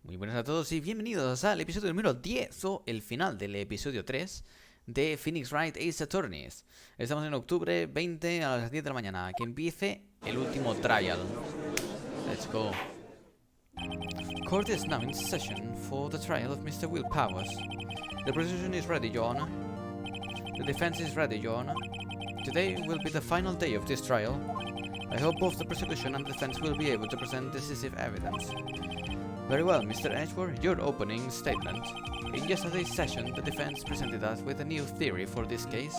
Muy buenas a todos y bienvenidos al episodio número 10 o el final del episodio 3 de Phoenix Wright Ace Attorneys. Estamos en octubre 20 a las 10 de la mañana. Que empiece el último trial. Let's go. Court is now in session for the trial of Mr. Will Powers. The prosecution is ready, Your Honor. The defense is ready, Your Honor. Today will be the final day of this trial. I hope both the prosecution and defense will be able to present decisive evidence. Very well, Mr. Edgeworth, your opening statement. In yesterday's session, the defense presented us with a new theory for this case.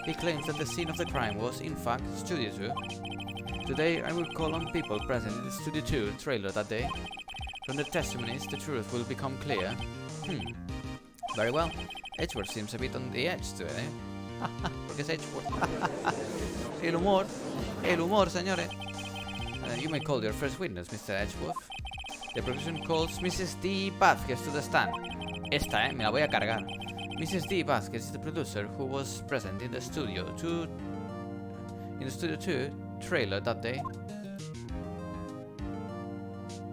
It claims that the scene of the crime was, in fact, Studio 2. Today, I will call on people present in the Studio 2 trailer that day. From the testimonies, the truth will become clear. Very well. Edgeworth seems a bit on the edge today, eh? Porque es Edgeworth. El humor, señores. You may call your first witness, Mr. Edgeworth. The prosecution calls Mrs. D. Vázquez to the stand. Esta, me la voy a cargar. Mrs. D. Vázquez is the producer who was present in the Studio 2 trailer that day.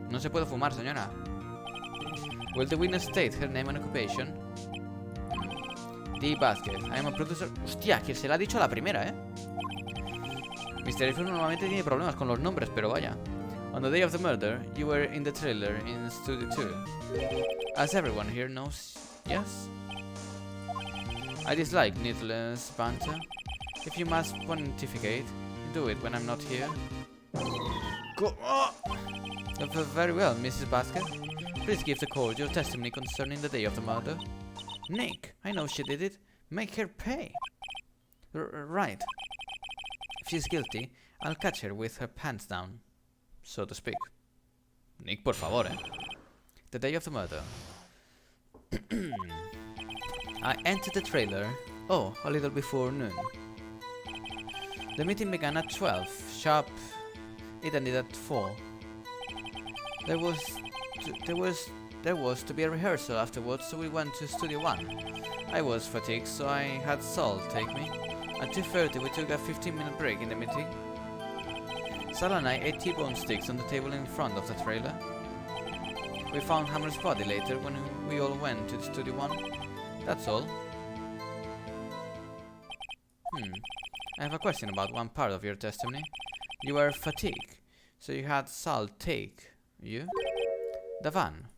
No se puede fumar, señora. Will the witness state her name and occupation? D. Vázquez. I am a producer. Hostia, que se la ha dicho a la primera, Mr. Edgeworth normalmente tiene problemas con los nombres, pero vaya. On the day of the murder, you were in the trailer in Studio 2. As everyone here knows, yes? I dislike needless banter. If you must pontificate, do it when I'm not here. Go very well, Mrs. Basket. Please give the court your testimony concerning the day of the murder. Nick, I know she did it. Make her pay. Right. If she's guilty, I'll catch her with her pants down, so to speak. Nick, por favor, The day of the murder. I entered the trailer, a little before noon. The meeting began at 12, sharp. It ended at 4. There was to be a rehearsal afterwards, so we went to Studio 1. I was fatigued, so I had Saul take me. At 2:30 we took a 15-minute break in the meeting. Sal and I ate T-bone sticks on the table in front of the trailer. We found Hammer's body later when we all went to Studio 1. That's all. I have a question about one part of your testimony. You were fatigued, so you had Sal take you? The van.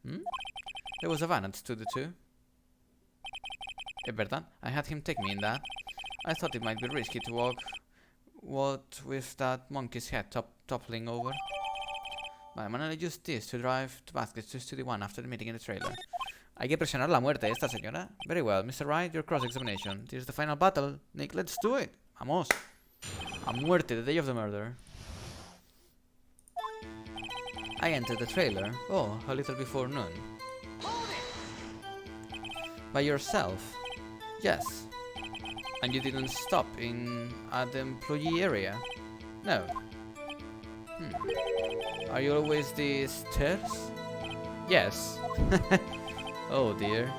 There was a van at Studio 2. Es verdad, I had him take me in that. I thought it might be risky to walk with that monkey's head toppling over. Vale, I'm gonna use this to drive to Vasquez to Studio 1 after the meeting in the trailer. Hay que presionar la muerte de esta señora. Very well, Mr. Wright, your cross-examination. This is the final battle. Nick, let's do it. Vamos. A muerte, the day of the murder. I entered the trailer, a little before noon. By yourself? Yes. And you didn't stop at the employee area? No. Are you always the stairs? Yes. Oh dear.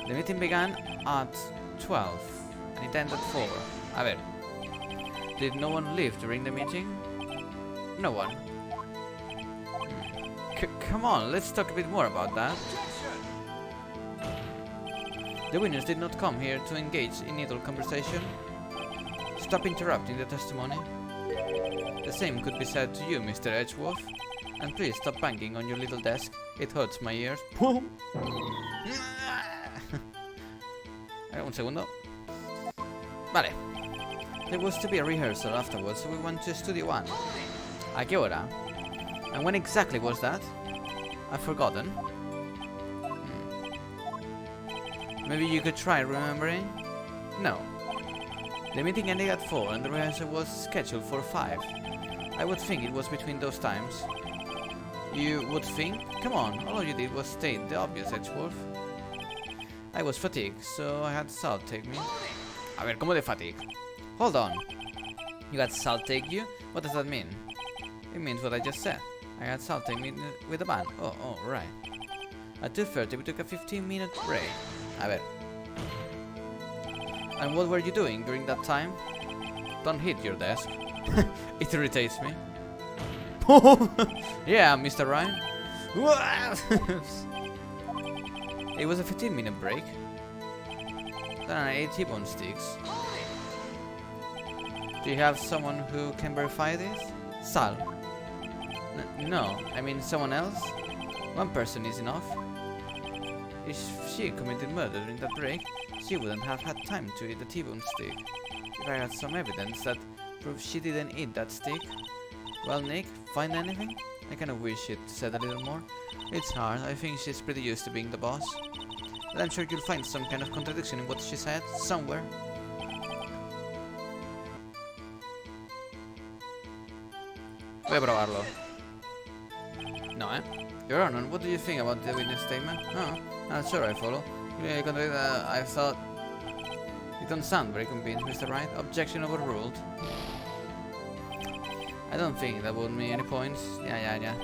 The meeting began at 12 and it ended at 4. A ver. Did no one leave during the meeting? No one. Come on, let's talk a bit more about that. The witness did not come here to engage in idle conversation. Stop interrupting the testimony. The same could be said to you, Mr. Edgeworth. And please stop banging on your little desk. It hurts my ears. Un segundo. Vale. There was to be a rehearsal afterwards, so we went to Studio 1. ¿A qué hora? And when exactly was that? I've forgotten. Maybe you could try remembering? No. The meeting ended at 4 and the rehearsal was scheduled for 5. I would think it was between those times. You would think? Come on, all you did was state the obvious, Edgeworth. I was fatigued, so I had Sal take me. A ver, ¿cómo de fatigue? Hold on. You had Sal take you? What does that mean? It means what I just said. I had Sal take me with the van. Oh, right. At 2:30 we took a 15-minute break. A ver. And what were you doing during that time? Don't hit your desk. It irritates me. Yeah, Mr. Ryan. It was a 15-minute break. Then I ate T-bone sticks. Do you have someone who can verify this? Sal? No, I mean someone else? One person is enough. If she committed murder during that break, she wouldn't have had time to eat the T-bone stick. If I had some evidence that proves she didn't eat that stick. Well, Nick, find anything? I kind of wish she'd said a little more. It's hard, I think she's pretty used to being the boss. But I'm sure you'll find some kind of contradiction in what she said, somewhere. Voy a probarlo. No, Your Honor, what do you think about the witness statement? Oh, not sure I follow. I thought... You don't sound very convinced, Mr. Wright. Objection overruled. I don't think that would mean any points. Ya.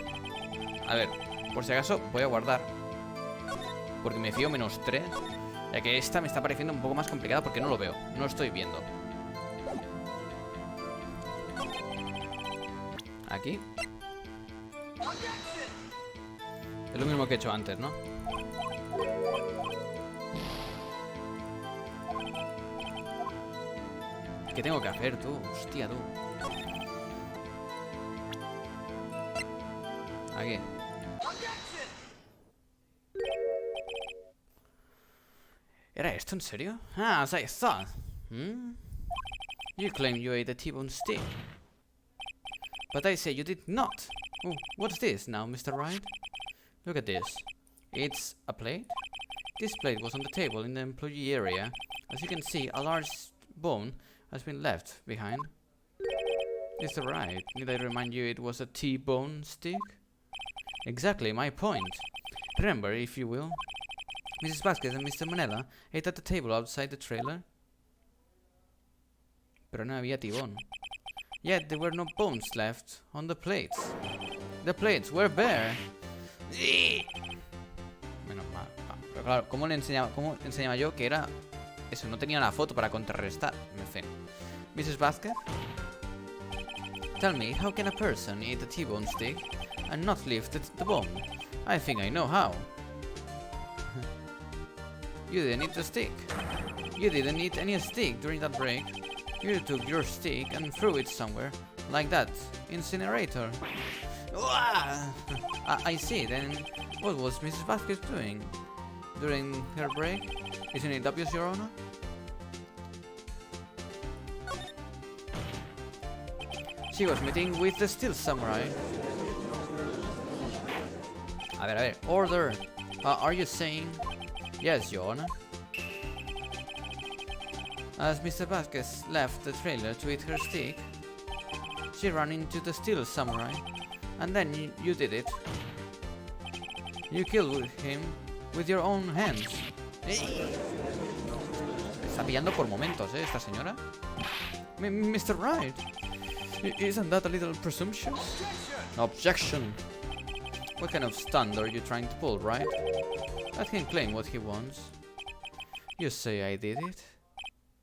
A ver, por si acaso voy a guardar. Porque me fío -3. Ya que esta me está pareciendo un poco más complicada porque no lo veo. No lo estoy viendo. Aquí. Es lo mismo que he hecho antes, ¿no? ¿Qué tengo que hacer, tú? Hostia, tú. Aquí. ¿Era esto en serio? Ah, as I thought. You claim you ate a T-bone stick. But I say you did not. Oh, what's this now, Mr. Wright? Look at this. It's a plate? This plate was on the table in the employee area. As you can see, a large bone has been left behind. Mr. Wright, need I remind you it was a T-bone stick? Exactly, my point. Remember, if you will, Mrs. Vasquez and Mr. Manella ate at the table outside the trailer. Pero no había T-bone. Yet there were no bones left on the plates. The plates were bare. Menos mal. Pero claro, ¿cómo enseñaba yo que era eso? No tenía la foto para contrarrestar. En fin. Mrs. Vasquez? Tell me, how can a person eat a T-bone stick and not leave the bone? I think I know how. You didn't eat the stick. You didn't eat any stick during that break. You took your stick and threw it somewhere. Like that. Incinerator. I see. Then what was Mrs. Vasquez doing during her break? Isn't it obvious, Your Honor? She was meeting with the Steel Samurai. A ver. Order. Are you saying... Yes, Your Honor. As Mr. Vasquez left the trailer to eat her steak, she ran into the Steel Samurai, and then you did it. You killed him with your own hands. Está pillando por momentos, esta señora. Mr. Wright, isn't that a little presumptuous? Objection. What kind of stunt are you trying to pull, Wright? Let him claim what he wants. You say I did it?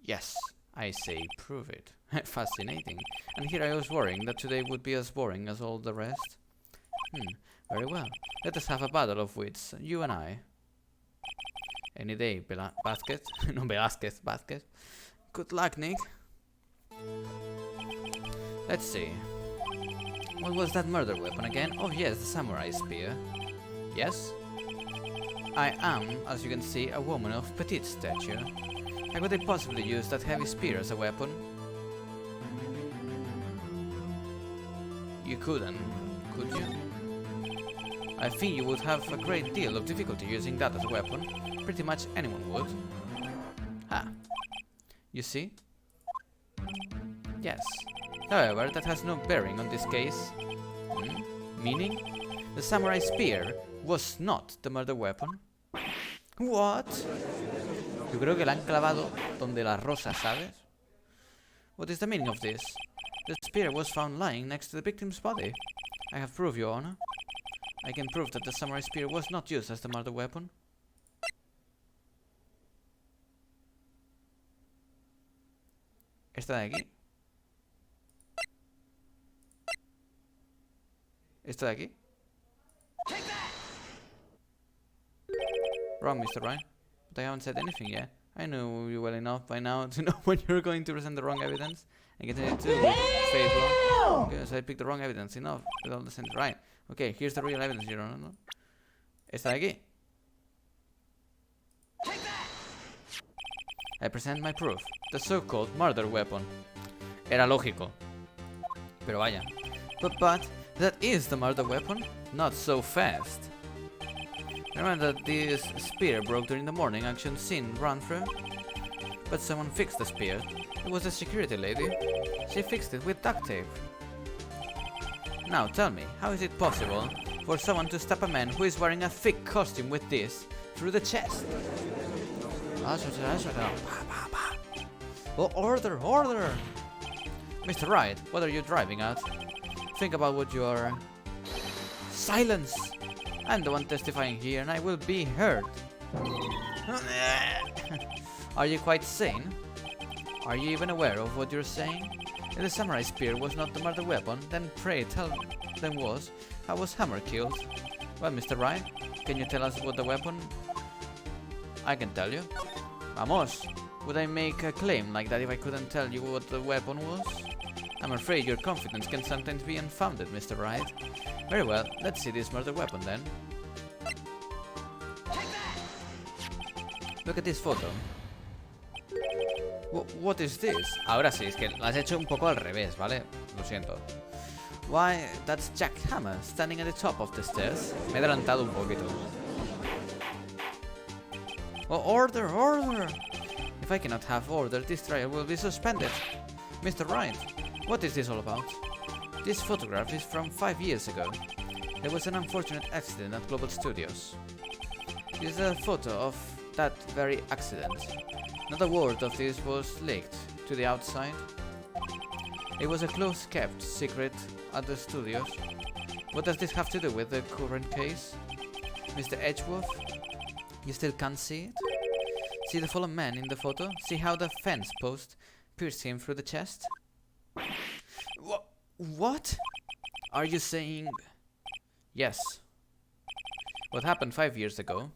Yes, I say prove it. Fascinating. And here I was worrying that today would be as boring as all the rest. Very well. Let us have a battle of wits, you and I. Any day, Vasquez. No, Velázquez, Vasquez. Good luck, Nick. Let's see. What was that murder weapon again? Oh yes, the samurai spear. Yes? I am, as you can see, a woman of petite stature. How could I possibly use that heavy spear as a weapon? You couldn't, could you? I think you would have a great deal of difficulty using that as a weapon. Pretty much anyone would. Ah. You see? Yes. However, that has no bearing on this case. Meaning? The samurai spear was not the murder weapon. What? Yo creo que la han clavado donde la rosa, ¿sabes? What is the meaning of this? The spear was found lying next to the victim's body. I have proof, Your Honor. I can prove that the samurai spear was not used as the murder weapon. Esta de aquí. ¿Esto de aquí? Wrong, Mr. Wright. But I haven't said anything yet. I know you well enough by now to know when you're going to present the wrong evidence and get it to say wrong. Okay, so I picked the wrong evidence. Enough with all the sense. Right. Okay, here's the real evidence, Your Honor. Esta de aquí. I present my proof. The so-called murder weapon. Era lógico. Pero vaya. But, that is the murder weapon? Not so fast. Remember that this spear broke during the morning action scene run through? But someone fixed the spear. It was a security lady. She fixed it with duct tape. Now tell me, how is it possible for someone to stab a man who is wearing a thick costume with this through the chest? Oh, order! Mr. Wright, what are you driving at? Think about what you are... Silence! I'm the one testifying here and I will be heard. Are you quite sane? Are you even aware of what you're saying? If the samurai spear was not the murder weapon, then pray tell them how was Hammer killed? Well, Mr. Wright, can you tell us what the weapon... I can tell you. Vamos! Would I make a claim like that if I couldn't tell you what the weapon was? I'm afraid your confidence can sometimes be unfounded, Mr. Wright. Very well, let's see this murder weapon then. Look at this photo. What is this? Ahora sí, es que lo has hecho un poco al revés, ¿vale? Lo siento. Why, that's Jack Hammer standing at the top of the stairs. Me he adelantado un poquito. Oh, order! If I cannot have order, this trial will be suspended. Mr. Wright, what is this all about? This photograph is from 5 years ago. There was an unfortunate accident at Global Studios. This is a photo of that very accident. Not a word of this was leaked to the outside. It was a close-kept secret at the studios. What does this have to do with the current case? Mr. Edgeworth, you still can't see it? See the fallen man in the photo? See how the fence post pierced him through the chest? What? Are you saying... Yes. What happened 5 years ago?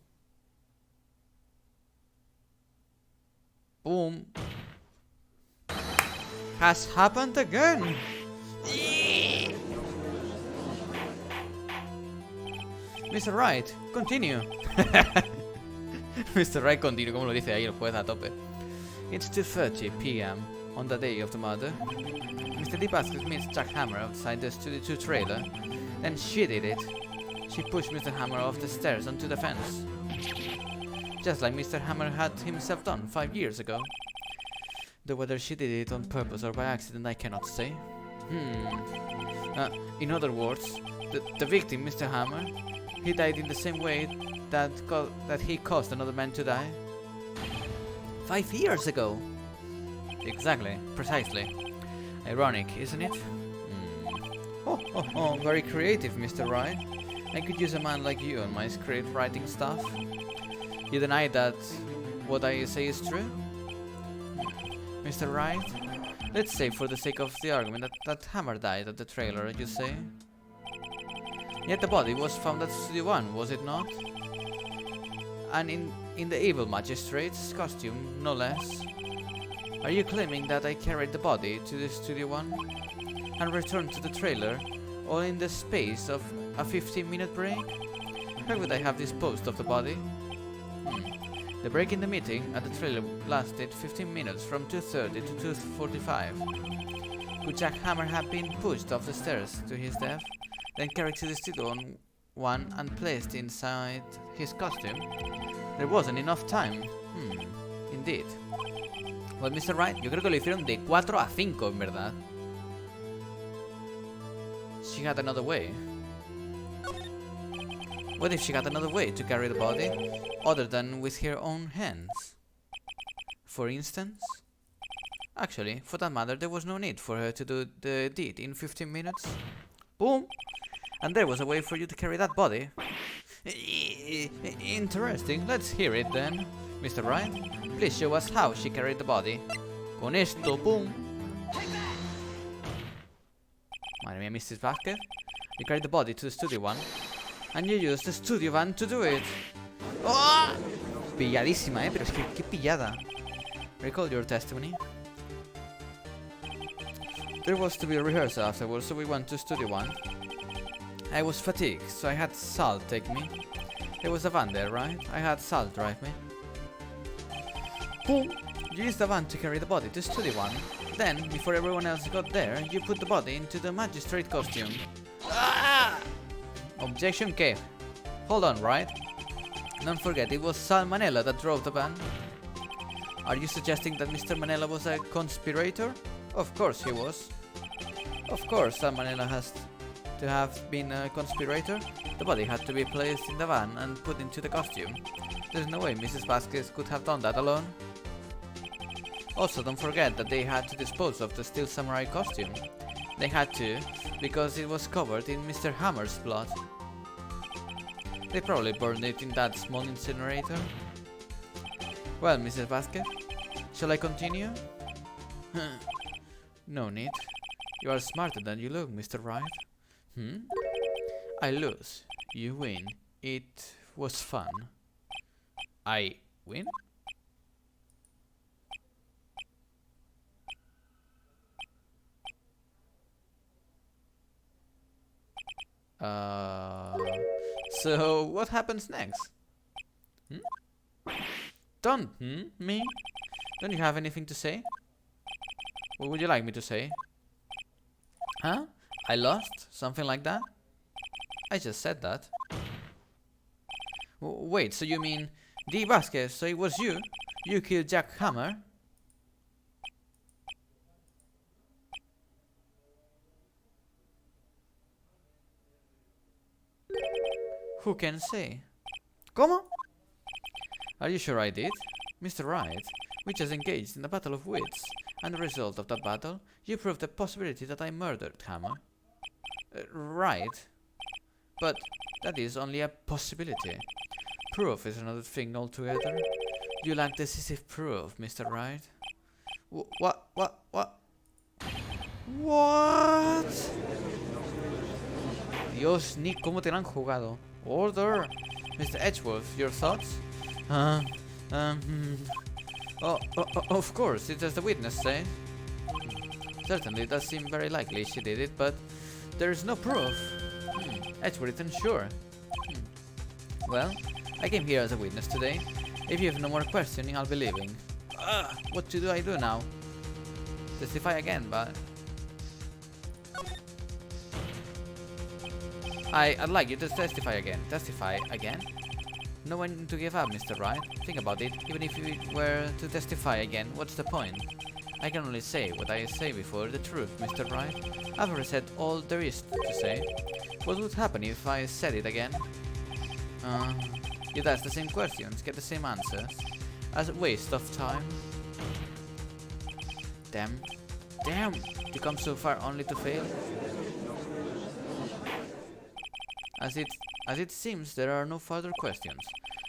Boom. Has happened again! Mr. Wright, continue. Mr. Wright, continue, como lo dice ahí el juez a tope. It's 2:30 p.m. on the day of the murder. Mr. DeBasket meets Jack Hammer outside the Studio 2 trailer. Then she did it. She pushed Mr. Hammer off the stairs onto the fence. Just like Mr. Hammer had himself done 5 years ago. Though whether she did it on purpose or by accident, I cannot say. In other words, the victim, Mr. Hammer, he died in the same way that he caused another man to die. 5 years ago! Exactly, precisely. Ironic, isn't it? Oh, very creative, Mr. Wright. I could use a man like you on my script writing stuff. You deny that what I say is true? Mr. Wright, let's say for the sake of the argument that Hammer died at the trailer, you say? Yet the body was found at Studio 1, was it not? And in the evil magistrate's costume, no less. Are you claiming that I carried the body to the Studio 1 and returned to the trailer, all in the space of a 15-minute break? Where would I have disposed of the body? The break in the meeting at the trailer lasted 15 minutes from 2:30 to 2:45. Could Jack Hammer have been pushed off the stairs to his death, then carried to the Studio 1 and placed inside his costume? There wasn't enough time. Indeed. Well, Mr. Wright, yo creo que lo hicieron de 4 a 5, en verdad. She had another way. What if she had another way to carry the body, other than with her own hands? For instance? Actually, for that matter, there was no need for her to do the deed in 15 minutes. Boom! And there was a way for you to carry that body. Interesting, let's hear it then. Mr. Wright, please show us how she carried the body. Con esto, boom! Madre mía, Mrs. Basket. You carried the body to the studio one, and you used the studio van to do it. ¡Oh! Pilladísima, pero es que qué pillada. Recall your testimony. There was to be a rehearsal afterwards, so we went to studio one. I was fatigued, so I had Sal take me. There was a van there, right? I had Sal drive me. Boom! You used the van to carry the body to studio one. Then, before everyone else got there, you put the body into the magistrate costume. Ah! Objection, K. Hold on, Wright. Don't forget, it was Sal Manella that drove the van. Are you suggesting that Mr. Manella was a conspirator? Of course he was. Of course, Sal Manella has to have been a conspirator. The body had to be placed in the van and put into the costume. There's no way Mrs. Vasquez could have done that alone. Also, don't forget that they had to dispose of the Steel Samurai costume. They had to, because it was covered in Mr. Hammer's blood. They probably burned it in that small incinerator. Well, Mrs. Vasquez, shall I continue? No need. You are smarter than you look, Mr. Wright. I lose. You win. It was fun. I win? So what happens next? Don't, me? Don't you have anything to say? What would you like me to say? Huh? I lost? Something like that? I just said that. Wait, so you mean D. Vasquez, so it was you? You killed Jack Hammer? Who can say? ¿Cómo? Are you sure I did? Mr. Wright, we just engaged in a battle of wits, and the result of that battle, you proved the possibility that I murdered Hammer. Right. But that is only a possibility. Proof is another thing altogether. You lack decisive proof, Mr. Wright. What? What? Dios, Nick, ¿cómo te la han jugado? Order! Mr. Edgeworth, your thoughts? Of course, it's as the witness said. Certainly, it does seem very likely she did it, but there's no proof. Edgeworth isn't sure. Well, I came here as a witness today. If you have no more questioning, I'll be leaving. What do I do now? Testify again, but... I'd like you to testify again. Testify again? No one to give up, Mr. Wright. Think about it. Even if you were to testify again, what's the point? I can only say what I say before, the truth, Mr. Wright. I've already said all there is to say. What would happen if I said it again? You'd ask the same questions, get the same answers. As a waste of time. Damn. You come so far only to fail? As it seems, there are no further questions.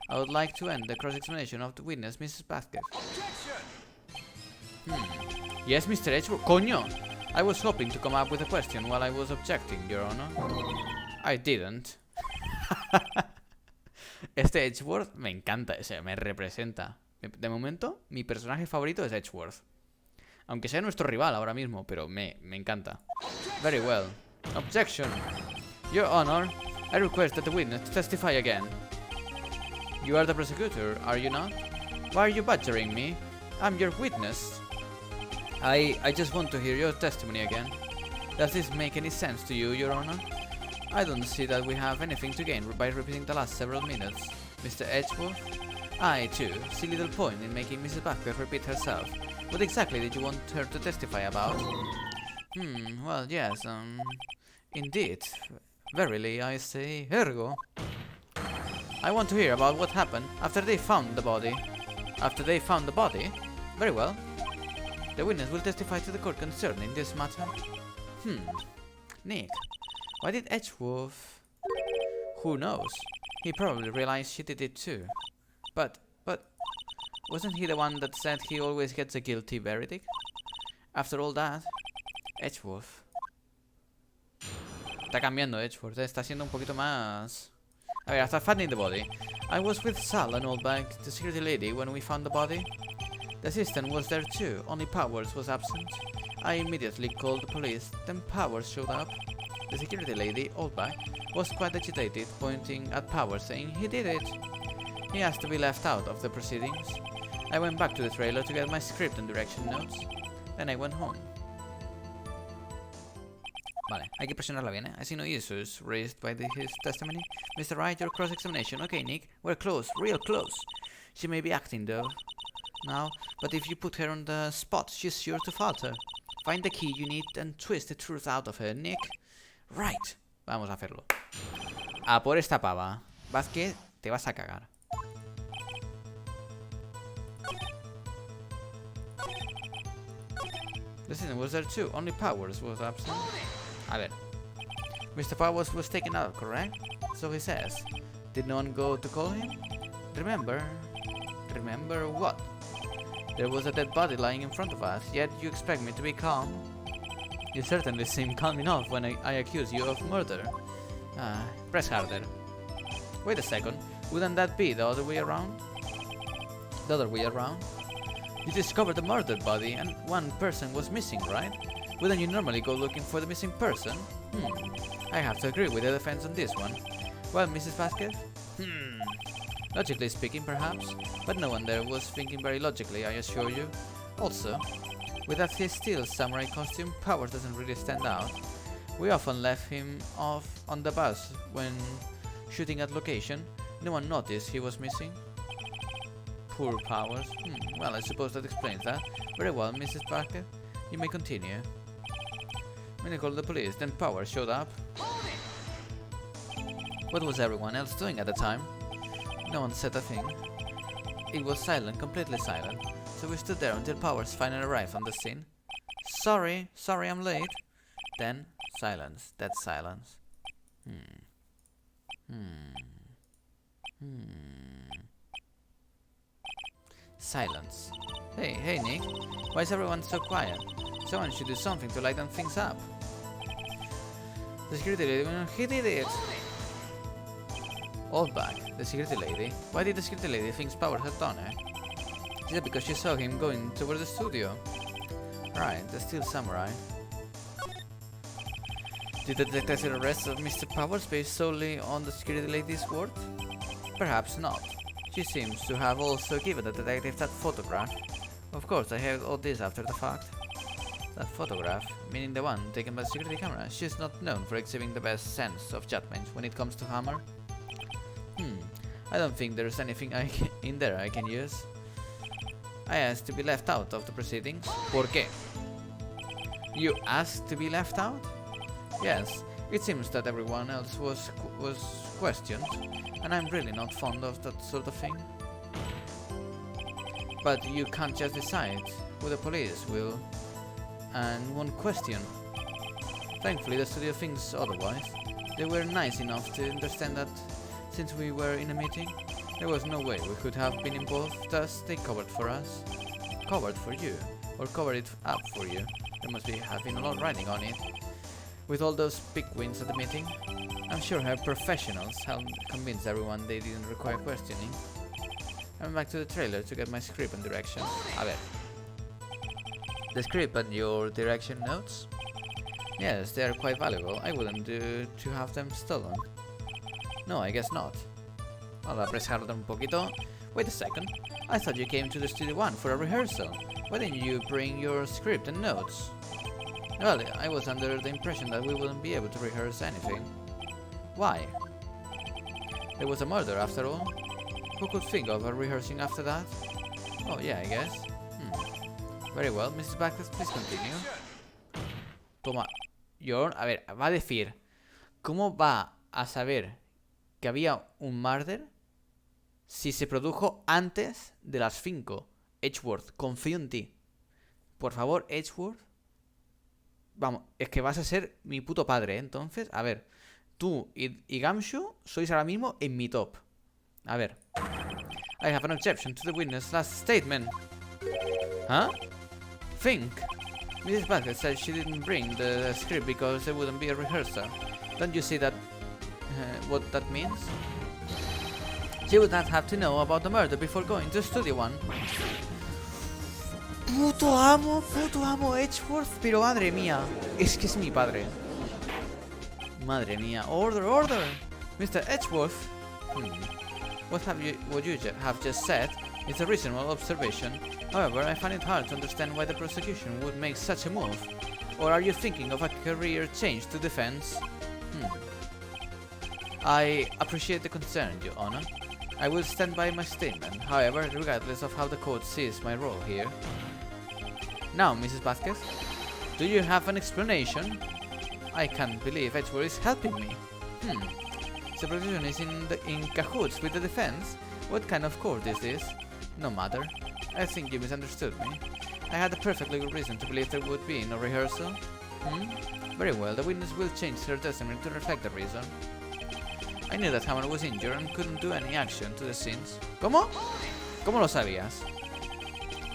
I would like to end the cross-examination of the witness, Mrs. Vasquez. Yes, Mr. Edgeworth. ¡Coño! I was hoping to come up with a question while I was objecting, Your Honor. I didn't. Este Edgeworth me encanta, o sea, me representa. De momento, mi personaje favorito es Edgeworth. Aunque sea nuestro rival ahora mismo, pero me encanta. Very well. Objection. Your Honor, I request that the witness testify again. You are the prosecutor, are you not? Why are you badgering me? I'm your witness. I just want to hear your testimony again. Does this make any sense to you, Your Honor? I don't see that we have anything to gain by repeating the last several minutes. Mr. Edgeworth? I, too, see little point in making Mrs. Vasquez repeat herself. What exactly did you want her to testify about? Well, yes, indeed. Verily, I say, ergo. I want to hear about what happened after they found the body. After they found the body? Very well. The witness will testify to the court concerning this matter. Nick, why did Edgeworth? Who knows? He probably realized she did it too. But, wasn't he the one that said he always gets a guilty verdict? After all that, Edgeworth. Está cambiando Edgeworth, está siendo un poquito más... A ver, hasta finding the body. I was with Sal and Oldback, the security lady, when we found the body. The assistant was there too, only Powers was absent. I immediately called the police, then Powers showed up. The security lady, Oldback, was quite agitated, pointing at Powers, saying he did it. He asked to be left out of the proceedings. I went back to the trailer to get my script and direction notes. Then I went home. Vale, hay que presionarla bien, I see no issues raised by his testimony. Mr. Wright, your cross-examination. Okay, Nick, we're close, real close. She may be acting, though, now, but if you put her on the spot, she's sure to falter. Find the key you need and twist the truth out of her, Nick. Right. Vamos a hacerlo. A por esta pava. Vas que te vas a cagar. The citizen was there too, only Powers was absent. A ver. Mr. Powers was taken out, correct? So he says. Did no one go to call him? Remember? Remember what? There was a dead body lying in front of us, yet you expect me to be calm? You certainly seem calm enough when I accuse you of murder. Press harder. Wait a second, wouldn't that be the other way around? The other way around? You discovered the murdered body and one person was missing, right? Wouldn't you normally go looking for the missing person? I have to agree with the defense on this one. Well, Mrs. Vasquez? Logically speaking, perhaps, but no one there was thinking very logically, I assure you. Also, with that his steel samurai costume, Powers doesn't really stand out. We often left him off on the bus when shooting at location. No one noticed he was missing. Poor Powers. Well, I suppose that explains that. Very well, Mrs. Parker. You may continue. When I called the police, then Powers showed up. What was everyone else doing at the time? No one said a thing. It was silent, completely silent. So we stood there until Powers finally arrived on the scene. Sorry, I'm late. Then, silence, dead silence. Silence. Hey Nick, why is everyone so quiet? Someone should do something to lighten things up. The security lady, he did it! Oldback, the security lady. Why did the security lady think Powers had done it? Is it because she saw him going toward the studio? Right, the steel samurai. Did the detective arrest of Mr. Powers based solely on the security lady's word? Perhaps not. She seems to have also given the detective that photograph. Of course, I heard all this after the fact. That photograph, meaning the one taken by the security camera, she's not known for exhibiting the best sense of judgment when it comes to hammer. I don't think there's anything in there I can use. I asked to be left out of the proceedings. ¿Por qué? You asked to be left out? Yes, it seems that everyone else was questioned, and I'm really not fond of that sort of thing. But you can't just decide who the police will and won't question. Thankfully, the studio thinks otherwise. They were nice enough to understand that since we were in a meeting, there was no way we could have been involved, thus they covered for us. Covered for you, or covered it up for you. There must have been a lot riding on it. With all those big wins at the meeting, I'm sure her professionals helped convince everyone they didn't require questioning. I'm back to the trailer to get my script and direction. A ver. The script and your direction notes? Yes, they are quite valuable. I wouldn't do to have them stolen. No, I guess not. I'll press harder un poquito. Wait a second. I thought you came to the Studio 1 for a rehearsal. Why didn't you bring your script and notes? Well, I was under the impression that we wouldn't be able to rehearse anything. Why? There was a murder after all. Who could think of rehearsing after that? Oh yeah, I guess. Very well, Mrs. Backus, please continue. Toma. A ver, va a decir, ¿cómo va a saber que había un murder si se produjo antes de las 5? Edgeworth, confío en ti. Por favor, Edgeworth. Vamos, es que vas a ser mi puto padre, ¿eh? Entonces, a ver, tú y Gamshu sois ahora mismo en mi top. A ver. I have an objection to the witness' last statement. Huh? Think. Mrs. Bucket said she didn't bring the script because there wouldn't be a rehearsal. Don't you see that what that means? She would not have to know about the murder before going to Studio One. Puto amo Edgeworth, pero madre mía, es que es mi padre. Madre mía, order, Mr. Edgeworth. What you have just said is a reasonable observation. However, I find it hard to understand why the prosecution would make such a move. Or are you thinking of a career change to defense? I appreciate the concern, Your Honor. I will stand by my statement, however, regardless of how the court sees my role here. Now, Mrs. Vasquez, do you have an explanation? I can't believe Edgeworth is helping me. The prosecution is in cahoots with the defense? What kind of court is this? No matter. I think you misunderstood me. I had a perfectly good reason to believe there would be no rehearsal. Very well, the witness will change her testimony to reflect the reason. I knew that Hammer was injured and couldn't do any action to the scenes. ¿Cómo? ¿Cómo lo sabías?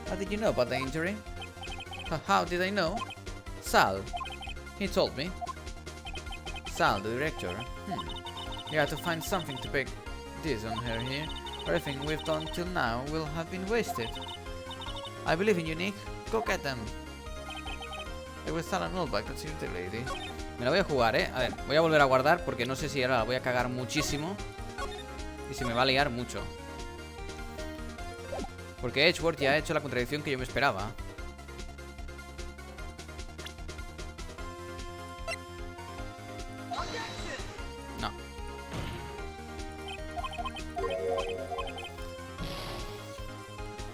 How did you know about the injury? How did I know? Sal. He told me. Sal, the director. You had to find something to peg this on her here. Everything we've done till now will have been wasted. I believe in you, Nick. Go get them. I will start an old back, that's the lady. Me la voy a jugar, A ver, voy a volver a guardar porque no sé si ahora la voy a cagar muchísimo. Y se me va a liar mucho. Porque Edgeworth ya ha hecho la contradicción que yo me esperaba. No.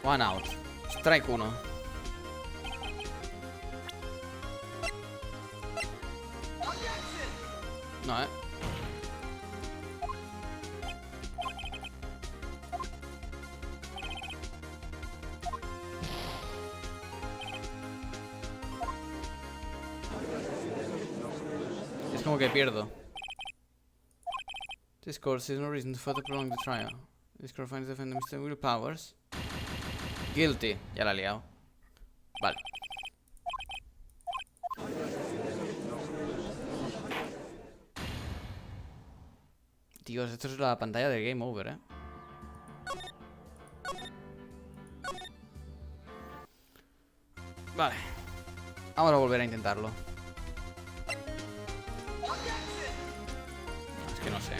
One out. Strike 1. No, Es como que pierdo. This court sees no reason to further prolong the trial. This court finds defendant Mr. Will Powers guilty. Ya la he liado. Vale. Dios, esto es la pantalla de Game Over, Vale. Vamos a volver a intentarlo. Es que no sé.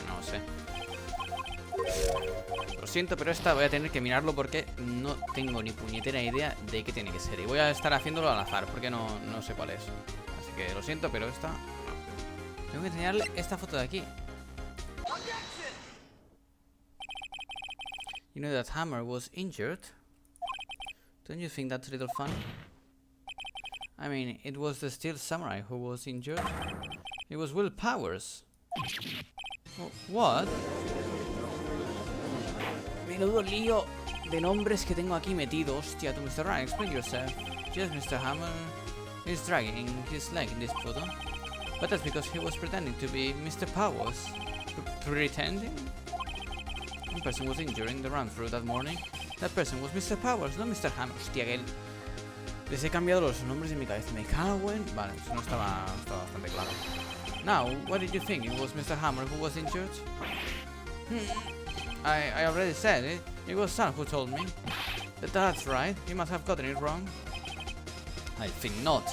Lo siento, pero esta voy a tener que mirarlo porque no tengo ni puñetera idea de qué tiene que ser. Y voy a estar haciéndolo al azar porque no sé cuál es. Así que lo siento, pero esta... Tengo que enseñarle esta foto de aquí. You know that Hammer was injured? Don't you think that's a little funny? I mean, it was the Steel Samurai who was injured. It was Will Powers. What? Menudo lío de nombres que tengo aquí metidos. Hostia, tú, Mr. Wright, explain yourself. Yes, Mr. Hammer is dragging his leg in this photo. But that's because he was pretending to be Mr. Powers. Pretending? One person was injured in the run-through that morning. That person was Mr. Powers, not Mr. Hammer. Hostia, que les he cambiado los nombres en mi cabeza. Me cago en... Vale, eso no estaba bastante claro. Now, what did you think? It was Mr. Hammer who was injured? I already said it. It was Sam who told me. That's right. He must have gotten it wrong. I think not.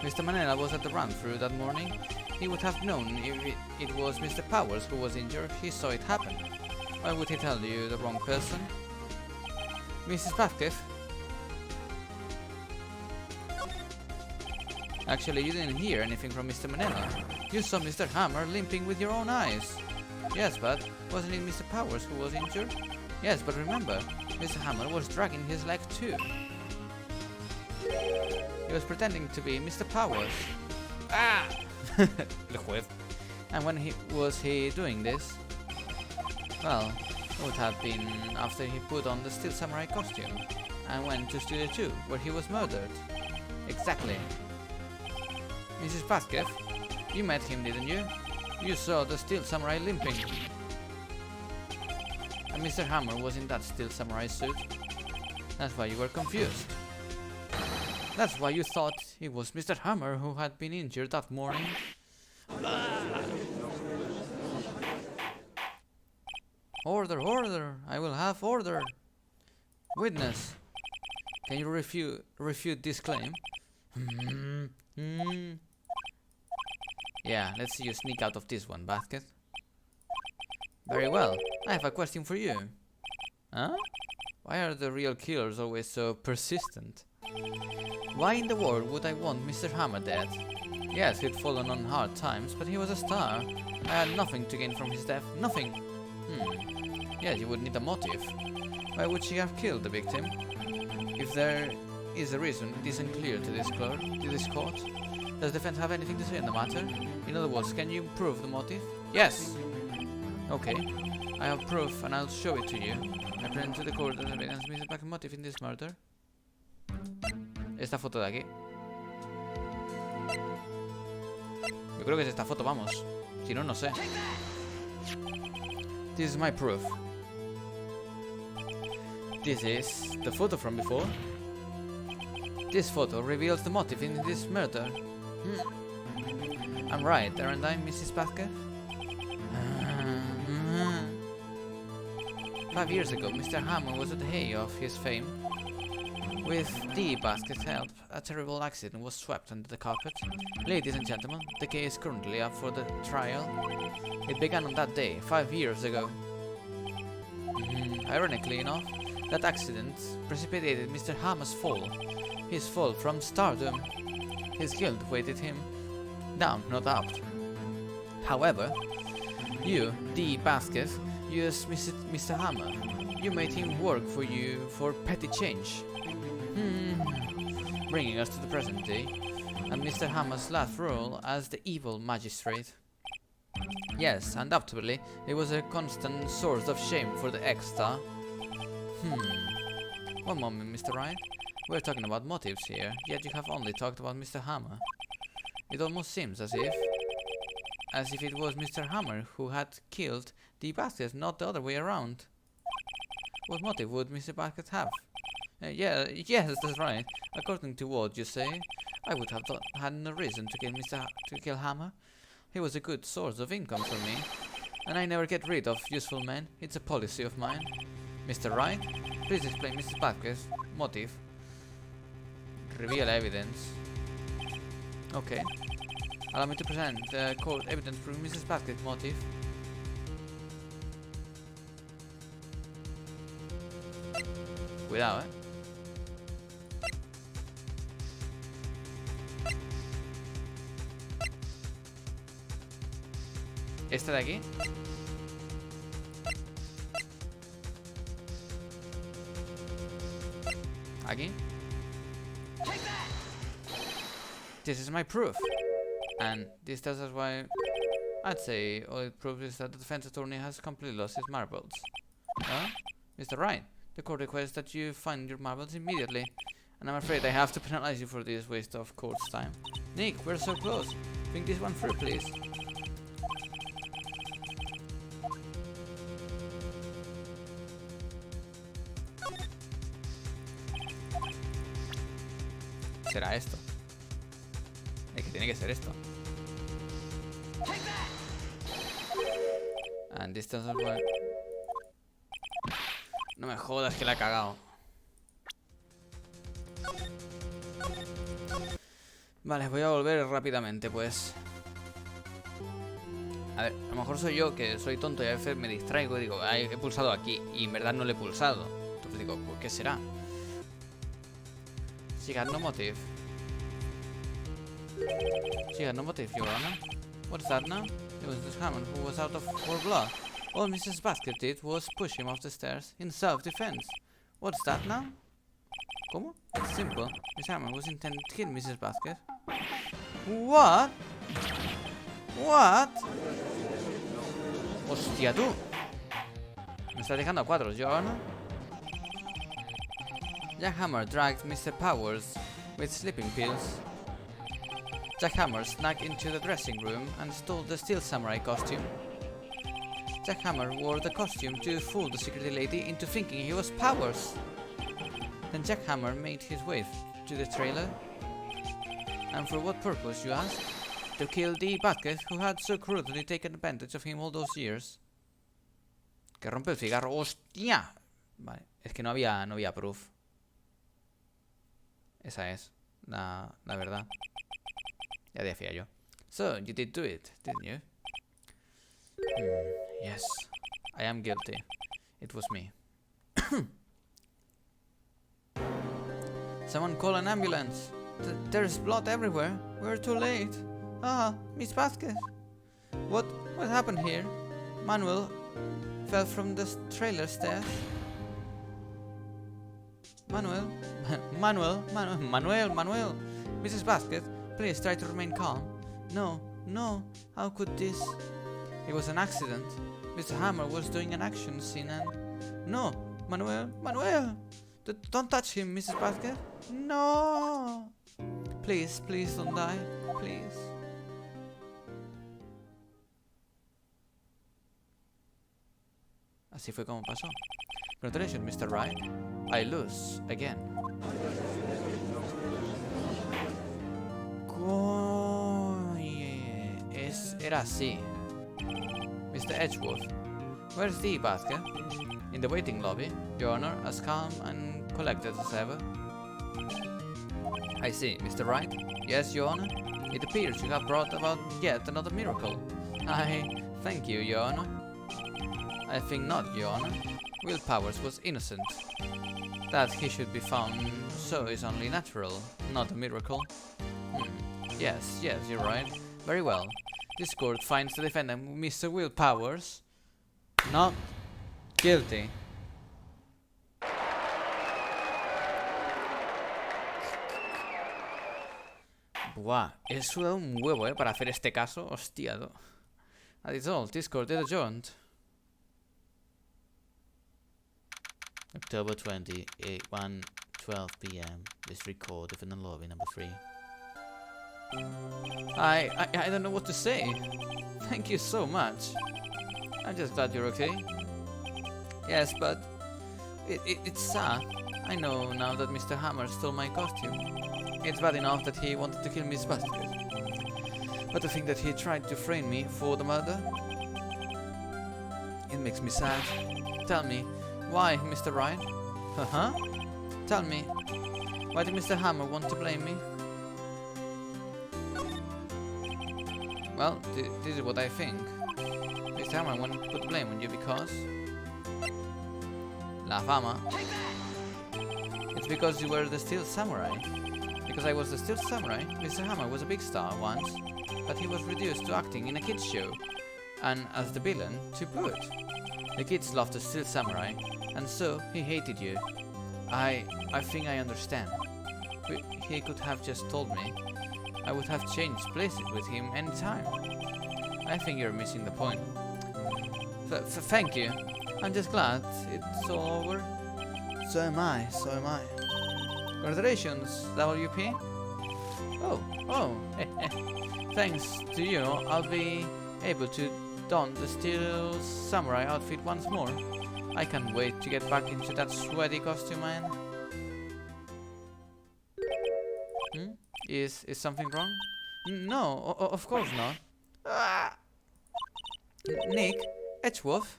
Mr. Manella was at the run-through that morning. He would have known if it was Mr. Powers who was injured. He saw it happen. Why would he tell you the wrong person? Mrs. Vasquez? Actually, you didn't hear anything from Mr. Manella. You saw Mr. Hammer limping with your own eyes. Yes, but wasn't it Mr. Powers who was injured? Yes, but remember, Mr. Hammer was dragging his leg too. He was pretending to be Mr. Powers. Ah! El juez. And when was he doing this? Well, it would have been after he put on the Steel Samurai costume and went to Studio 2, where he was murdered. Exactly. Mrs. Vasquez, you met him, didn't you? You saw the Steel Samurai limping. And Mr. Hammer was in that Steel Samurai suit. That's why you were confused. That's why you thought it was Mr. Hammer who had been injured that morning. Order, order! I will have order! Witness! Can you refute this claim? Yeah, let's see you sneak out of this one, Basket. Very well. I have a question for you. Huh? Why are the real killers always so persistent? Why in the world would I want Mr. Hammer dead? Yes, he'd fallen on hard times, but he was a star. I had nothing to gain from his death. Nothing! Yes, you would need a motive. Why would she have killed the victim? If there is a reason, it isn't clear to this court. Does the defense have anything to say on the matter? In other words, can you prove the motive? Yes! Okay. I have proof and I'll show it to you. I present to the court as evidence Mr. Black's motive in this murder. Esta foto de aquí. Yo creo que es esta foto, vamos. Si no, no sé. This is my proof. This is the photo from before. This photo reveals the motive in this murder. I'm right, aren't I, Mrs. Basket? 5 years ago, Mr. Hammer was at the height of his fame. With the Basket's help, a terrible accident was swept under the carpet. Ladies and gentlemen, the case is currently up for the trial. It began on that day, 5 years ago. Ironically enough, that accident precipitated Mr. Hammer's fall. His fall from stardom. His guilt weighted him down, not up. However, you, the Basket, used Mr. Hammer. You made him work for you for petty change. Bringing us to the present day, and Mr. Hammer's last role as the evil magistrate. Yes, undoubtedly, it was a constant source of shame for the ex-star. One moment, Mr. Wright. We're talking about motives here, yet you have only talked about Mr. Hammer. It almost seems as if it was Mr. Hammer who had killed the Basket, not the other way around. What motive would Mr. Basket have? Yes, that's right. According to what you say, I would have had no reason to kill Hammer. He was a good source of income for me, and I never get rid of useful men. It's a policy of mine. Mr. Wright, please explain Mrs. Basket's motive. Reveal evidence. Okay. Allow me to present the court evidence proving Mrs. Basket's motive. Cuidado, Este de aquí. Aquí. This is my proof. And this tells us why I'd say all it proves is that the defense attorney has completely lost his marbles. Huh? Mr. Wright, the court requests that you find your marbles immediately. And I'm afraid I have to penalize you for this waste of court's time. Nick, we're so close. Think this one through, please. Será esto. Es que tiene que ser esto. And this doesn't work. No me jodas que la he cagado. Vale, voy a volver rápidamente, pues. A ver, a lo mejor soy yo que soy tonto y a veces me distraigo y digo, ay, he pulsado aquí y en verdad no le he pulsado. Entonces digo, pues, ¿qué será? She had no motive. She had no motive, Your Honor. What's that now? It was this Hammond who was out of for blood. All Mrs. Basket did was push him off the stairs in self-defense. What's that now? ¿Cómo? It's simple. Miss Hammond was intended to kill Mrs. Basket. What? What? Hostia, tú. Me estás dejando a cuadros, Your Honor. Jack Hammer dragged Mr. Powers with sleeping pills. Jack Hammer snuck into the dressing room and stole the steel samurai costume. Jack Hammer wore the costume to fool the security lady into thinking he was Powers. Then Jack Hammer made his way to the trailer. And for what purpose, you ask? To kill the Basket who had so crudely taken advantage of him all those years. Que rompe el cigarro. ¡Hostia! Vale, es que no había proof. Esa es la verdad. Ya decía yo. So, you did do it, didn't you? Yes, I am guilty. It was me. Someone call an ambulance. There's blood everywhere. We're too late. Ah, Miss Vasquez. What happened here? Manuel fell from the trailer stairs. Manuel. Mrs. Vasquez, please try to remain calm. No, how could this? It was an accident. Mr. Hammer was doing an action scene and... No, Manuel! Don't touch him, Mrs. Vasquez. No! Please don't die. Please. Así fue como pasó. Congratulations, Mr. Wright. I lose again. Era así. Mr. Edgeworth. Where's the basket? In the waiting lobby, Your Honor, as calm and collected as ever. I see, Mr. Wright. Yes, Your Honor. It appears you have brought about yet another miracle. I thank you, Your Honor. I think not, Your Honor. Will Powers was innocent. That he should be found so is only natural, not a miracle. Yes, you're right. Very well. This court finds the defendant, Mr. Will Powers, not guilty. Buah, he sudado un huevo, para hacer este caso. Hostia, that is all. This court is adjourned. October 20, 1:12 p.m. This record of an lobby number 3. I don't know what to say. Thank you so much. I'm just glad you're okay. Yes, but it's sad. I know now that Mr. Hammer stole my costume. It's bad enough that he wanted to kill Miss Vasquez, but to think that he tried to frame me for the murder, it makes me sad. Tell me, why, Mr. Wright? Tell me, why did Mr. Hammer want to blame me? Well, this is what I think. Mr. Hammer wanted to put blame on you because... La fama. It's because you were the Steel Samurai. Because I was the Steel Samurai, Mr. Hammer was a big star once, but he was reduced to acting in a kids show, and as the villain, to boot. The kids loved the Steel Samurai, and so he hated you. I think I understand. He could have just told me. I would have changed places with him any time. I think you're missing the point. Thank you. I'm just glad it's all over. So am I. Congratulations, WP. Oh. Thanks to you, I'll be able to don the Steel Samurai outfit once more. I can't wait to get back into that sweaty costume, man. Is something wrong? No, of course not. Nick, Edgeworth?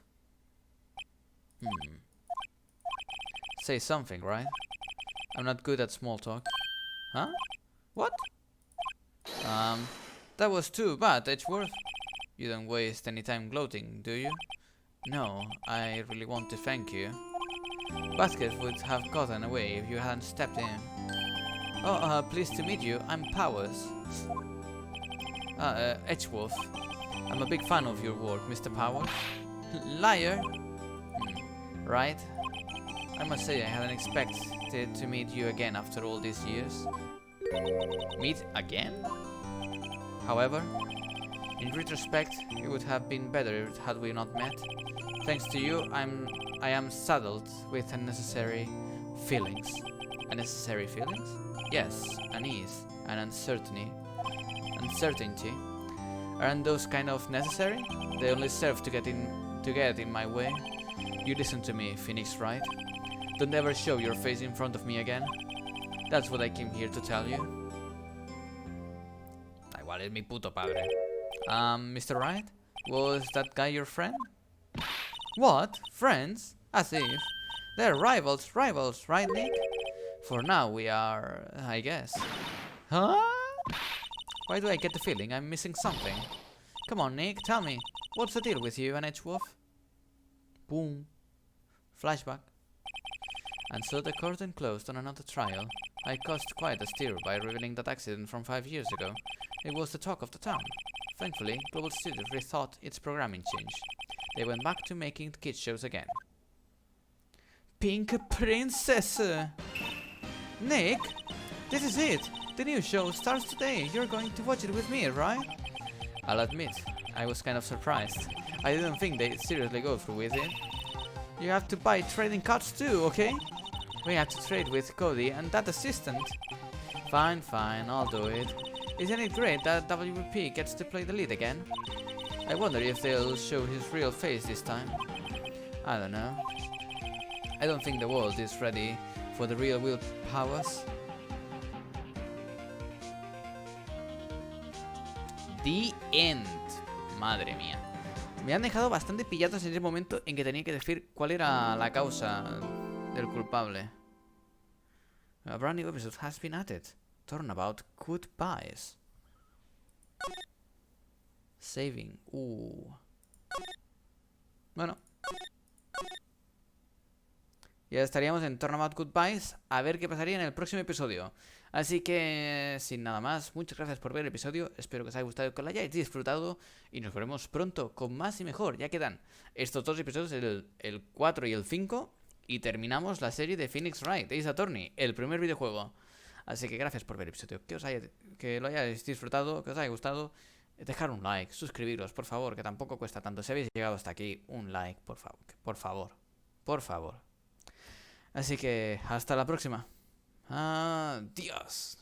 Say something, right? I'm not good at small talk. Huh? What? That was too bad, Edgeworth. You don't waste any time gloating, do you? No, I really want to thank you. Vasquez would have gotten away if you hadn't stepped in. Oh, pleased to meet you. I'm Powers. Edgeworth. I'm a big fan of your work, Mr. Powers. Liar. Right? I must say I hadn't expected to meet you again after all these years. Meet again? However, in retrospect, it would have been better had we not met. Thanks to you, I am saddled with unnecessary feelings. Unnecessary feelings? Yes, unease and uncertainty. Aren't those kind of necessary? They only serve to get in my way. You listen to me, Phoenix Wright. Don't ever show your face in front of me again. That's what I came here to tell you. Da igual, es mi puto padre. Mr. Wright? Was that guy your friend? What? Friends? As if. They're rivals, right, Nick? For now, we are, I guess. Huh? Why do I get the feeling I'm missing something? Come on, Nick, tell me. What's the deal with you and Edgeworth? Boom. Flashback. And so the curtain closed on another trial. I caused quite a stir by revealing that accident from 5 years ago. It was the talk of the town. Thankfully, Global Studios rethought its programming change. They went back to making kids shows again. Pink Princess! Nick, this is it! The new show starts today. You're going to watch it with me, right? I'll admit, I was kind of surprised. I didn't think they'd seriously go through with it. You have to buy trading cards too, okay? We have to trade with Cody and that assistant. Fine, I'll do it. Isn't it great that WP gets to play the lead again? I wonder if they'll show his real face this time. I don't know. I don't think the world is ready for the real Will Powers. The end. Madre mía. Me han dejado bastante pillados en ese momento en que tenía que decir cuál era la causa del culpable. A brand new episode has been added. Turnabout goodbyes. Saving. Bueno. Ya estaríamos en Turnabout Goodbyes. A ver qué pasaría en el próximo episodio. Así que, sin nada más, muchas gracias por ver el episodio. Espero que os haya gustado y que lo hayáis disfrutado. Y nos veremos pronto con más y mejor. Ya quedan estos dos episodios, el 4 y el 5. Y terminamos la serie de Phoenix Wright, Ace Attorney, el primer videojuego. Así que gracias por ver el episodio. Que lo hayáis disfrutado, que os haya gustado. Dejar un like, suscribiros, por favor, que tampoco cuesta tanto. Si habéis llegado hasta aquí, un like, por favor. Por favor. Así que hasta la próxima. Adiós.